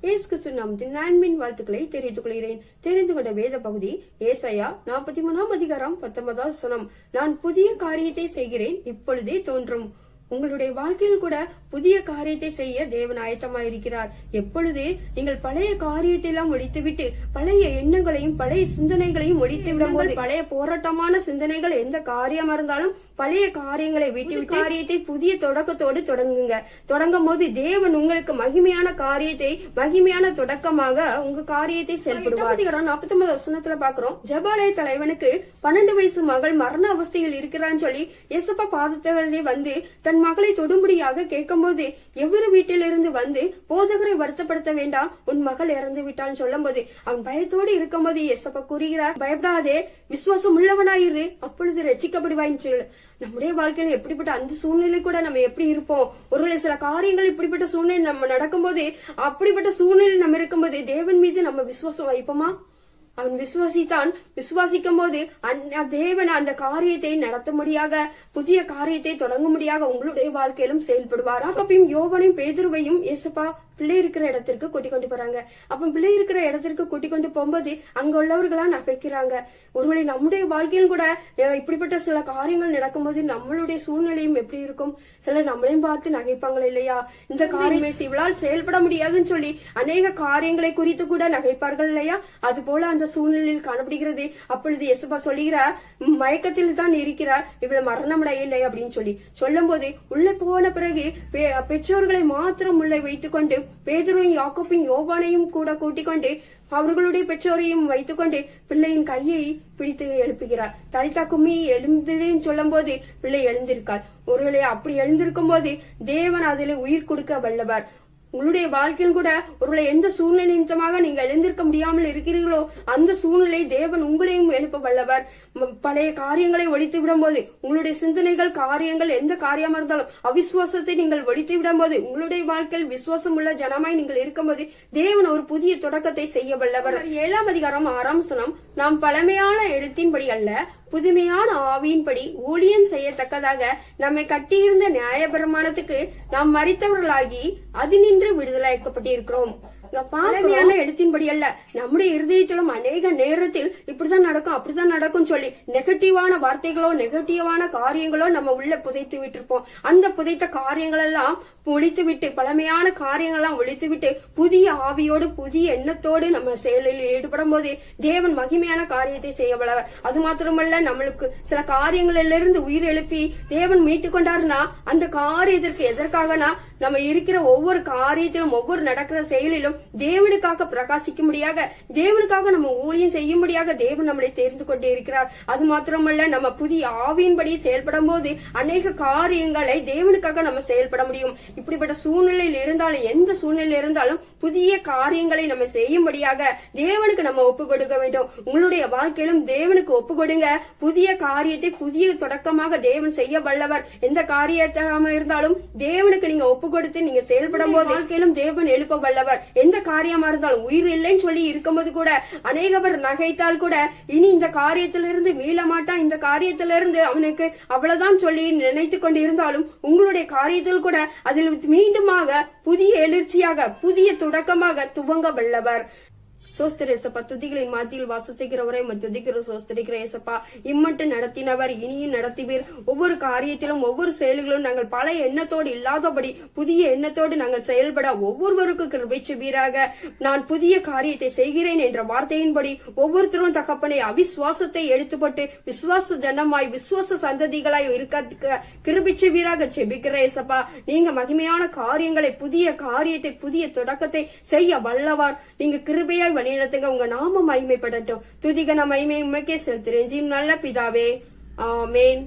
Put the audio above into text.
இயேசு கிறிஸ்து நாமத்தின் அன்பின் வாழ்த்துக்களை தெரிவித்துக் கொள்கிறேன். தெரிந்து கொண்ட வேத பகுதி ஏசாயா 43 அதிகாரம் 19 வசனம். நான் புதிய காரியத்தை செய்கிறேன், இப்பொழுதே தோன்றும். உங்களுடைய வாழ்க்கையில் கூட புதிய காரியத்தை செய்ய தேவன் ஆயத்தமாயிருக்கிறார். எப்பொழுது நீங்கள் பழைய காரியத்தை எல்லாம் ஒழித்துவிட்டு பழைய எண்ணங்களையும் பழைய சிந்தனைகளையும் ஒழித்து விடும்போது, பழைய போராட்டமான சிந்தனைகள் எந்த காரியமா இருந்தாலும் பழைய காரியங்களை விட்டு காரியத்தை புதிய தொடக்கத்தோடு தொடங்கும் போது தேவன் உங்களுக்கு மகிமையான காரியத்தை மகிமையான தொடக்கமாக உங்க காரியத்தை செயல்படுவார். 49 வசனத்துல பாக்குறோம், ஜெபாலய தலைவனுக்கு 12 வயசு மகள் மரண அவஸ்தையில் இருக்கிறான்னு சொல்லி ஏசப்பா பாதத்திலே வந்து தன் மகளை தொடும்படியாக கேட்கும் போது, எவ்வொரு வீட்டிலிருந்து வந்து போதகரை வருத்தப்படுத்த வேண்டாம், உன் மகள் இறந்து விட்டான்னு சொல்லும் போது அவன் பயத்தோடு இருக்கும் போது ஏசப்பா கூறுகிறார், பயப்படாதே, விசுவாசம் உள்ளவனாயிரு, அப்பொழுது ரட்சிக்கப்படுவாயின்னு சொல்லு. நம்முடைய வாழ்க்கையில எப்படிப்பட்ட அந்த சூழ்நிலை கூட நம்ம எப்படி இருப்போம்? ஒருவேளை சில காரியங்கள் இப்படிப்பட்ட சூழ்நிலை நம்ம நடக்கும்போது, அப்படிப்பட்ட சூழ்நிலை நம்ம இருக்கும்போது தேவன் மீது நம்ம விசுவாசம் வைப்போமா? அவன் விசுவாசிக்கும் போது தேவன் அந்த காரியத்தை நடத்தும்படியாக புதிய காரியத்தை தொடங்கும்படியாக உங்களுடைய வாழ்க்கையிலும் செயல்படுவார். அப்பயும் யோவானையும் பேதுருவையும் ஏசப்பா பிள்ளை இருக்கிற இடத்திற்கு கூட்டிக் கொண்டு போறாங்க. அப்ப பிள்ளை இருக்கிற இடத்திற்கு கூட்டிக் கொண்டு போகும்போது அங்க உள்ளவர்களா நகைக்கிறாங்க. ஒருவேளை நம்முடைய வாழ்க்கையில் கூட இப்படிப்பட்ட சில காரியங்கள் நடக்கும்போது நம்மளுடைய சூழ்நிலையும் எப்படி இருக்கும்? சிலர் நம்மளையும் பார்த்து நகைப்பாங்க இல்லையா? இந்த காரியமே இவளால் செயல்பட முடியாதுன்னு சொல்லி அநேக காரியங்களை குறித்து கூட நகைப்பார்கள் இல்லையா? அது போல அந்த சூழ்நிலையில் காணப்படுகிறது. அப்பொழுது எசப்பா சொல்லுகிறார், மயக்கத்தில் தான் இருக்கிறார், இவள் மரணமடைய இல்லை அப்படின்னு சொல்லும் போது உள்ள போன பிறகு பெற்றோர்களை மாத்திரம் உள்ளே வைத்துக் கொண்டு பேதுருவையும் யாக்கோபையும் யோவானையும் கூட கூட்டிக் கொண்டு அவர்களுடைய பெற்றோரையும் வைத்துக் கொண்டு பிள்ளையின் கையை பிடித்து எழுப்புகிறார். தலிதா கும்மி எழுந்துன்னு சொல்லும் போது பிள்ளை எழுந்திருக்காள். ஒருவேளை அப்படி எழுந்திருக்கும் போது தேவன் அதிலே உயிர் கொடுக்க வல்லவர். உங்களுடைய வாழ்க்கையில் கூட ஒருவேளை எந்த சூழ்நிலை நிமித்தமாக நீங்க எழுந்திருக்க முடியாமல் இருக்கிறீர்களோ அந்த சூழ்நிலை தேவன் உங்களையும் எழுப்ப வல்லவர். பழைய காரியங்களை ஒழித்து விடும் போது, உங்களுடைய சிந்தனைகள் காரியங்கள் எந்த காரியமா இருந்தாலும் அவிசுவாசத்தை நீங்கள் ஒழித்து விடும் போது, உங்களுடைய வாழ்க்கையில் விசுவாசம் உள்ள ஜனமாய் நீங்கள் இருக்கும்போது தேவன் ஒரு புதிய தொடக்கத்தை செய்ய வல்லவர். 7 அதிகாரம் 6 வசனம், நாம் பழமையான எழுத்தின்படி அல்ல புதுமையான ஆவியின்படி ஊழியம் செய்யத்தக்கதாக நம்மை கட்டியிருந்த நியாயபிரமாணத்துக்கு நாம் மரித்தவர்களாகி அதினின்று விடுதலையாக்கப்பட்டிருக்கிறோம். பழமையான எழுத்தின்படி அல்ல, நம்முடைய இருதயத்திலும் அநேக நேரத்தில் இப்படிதான் நடக்கும் அப்படிதான் நடக்கும் சொல்லி நெகட்டிவான வார்த்தைகளோ நெகட்டிவான காரியங்களோ நம்ம உள்ள புதைத்து விட்டுருப்போம். அந்த புதைத்த காரியங்கள் எல்லாம் ஒழித்து விட்டு, பழமையான காரியங்கள்லாம் ஒழித்து விட்டு புதிய ஆவியோடு புதிய எண்ணத்தோடு நம்ம செயலில் ஈடுபடும் போது தேவன் மகிமையான காரியத்தை செய்ய வல்லவர். அது மாத்திரமல்ல, நம்மளுக்கு சில காரியங்களிலிருந்து உயிர் எழுப்பி தேவன் மீட்டு கொண்டாருன்னா அந்த காரியத்திற்கு எதற்காகனா நம்ம இருக்கிற ஒவ்வொரு காரியத்திலும் ஒவ்வொரு நடக்கிற செயலிலும் தேவனுக்காக பிரகாசிக்கும்படியாக, தேவனுக்காக நம்ம ஊழியம் செய்யும்படியாக தேவன் நம்மளை தேர்ந்து கொண்டே இருக்கிறார். அது மாத்திரமல்ல, நம்ம புதிய ஆவியின்படி செயல்படும் போது அநேக காரியங்களை தேவனுக்காக நம்ம செயல்பட முடியும். இப்படிப்பட்ட சூழ்நிலையில் இருந்தாலும் எந்த சூழ்நிலையில் இருந்தாலும் புதிய காரியங்களை நம்ம செய்யும்படியாக தேவனுக்கு நம்ம ஒப்பு கொடுக்க வேண்டும். உங்களுடைய வாழ்க்கையிலும் தேவனுக்கு ஒப்பு கொடுங்க. புதிய காரியத்தை புதிய தொடக்கமாக தேவன் செய்ய வல்லவர். எந்த காரியமாக இருந்தாலும் தேவனுக்கு நீங்க ஒப்பு கொடுத்து நீங்க செயல்படும் போது வாழ்க்கையிலும் தேவன் எழுப்ப வல்லவர். எந்த காரியமா இருந்தாலும் உயிர் இல்லைன்னு சொல்லி இருக்கும்போது கூட அநேகவர் நகைத்தால் கூட இனி இந்த காரியத்திலிருந்து மீள மாட்டான், இந்த காரியத்திலிருந்து அவனுக்கு அவ்வளவுதான் சொல்லி நினைத்து கொண்டு இருந்தாலும் உங்களுடைய காரியத்தில் கூட அதில் மீண்டுமாக புதிய எழுச்சியாக புதிய தொடக்கமாக துவங்க வல்லவர். சோஸ்திர ஏசப்பா, துதிகளின் மத்தியில் வாசிக்கிறவரை துதிக்கிற சோஸ்திரிக்கிற ஏசப்பா, இம்மட்டு நடத்தினவர் இனியும் நடத்துவீர். ஒவ்வொரு காரியத்திலும் ஒவ்வொரு செயல்களும் நாங்கள் பழைய எண்ணத்தோடு இல்லாதபடி புதிய எண்ணத்தோடு நாங்கள் செயல்பட ஒவ்வொருவருக்கும் கிருபை செய்வீராக. நான் புதிய காரியத்தை செய்கிறேன் என்ற வார்த்தையின்படி ஒவ்வொருத்தரும் தகப்பனை அவிசுவாசத்தை எடுத்துப்பட்டு விசுவாச ஜனமாய் விசுவாச சந்ததிகளாய் இருக்க கிருபை செய்வீராக செபிக்கிற ஏசப்பா. நீங்க மகிமையான காரியங்களை புதிய காரியத்தை புதிய தொடக்கத்தை செய்ய வல்லவார். நீங்க கிருபையாய் வழிநடத்துங்க. உங்க நாம மகிமைப்படட்டும். துதிகன மகிமை உமக்கே செலுத்துறேன் நல்ல பிதாவே, ஆமேன்.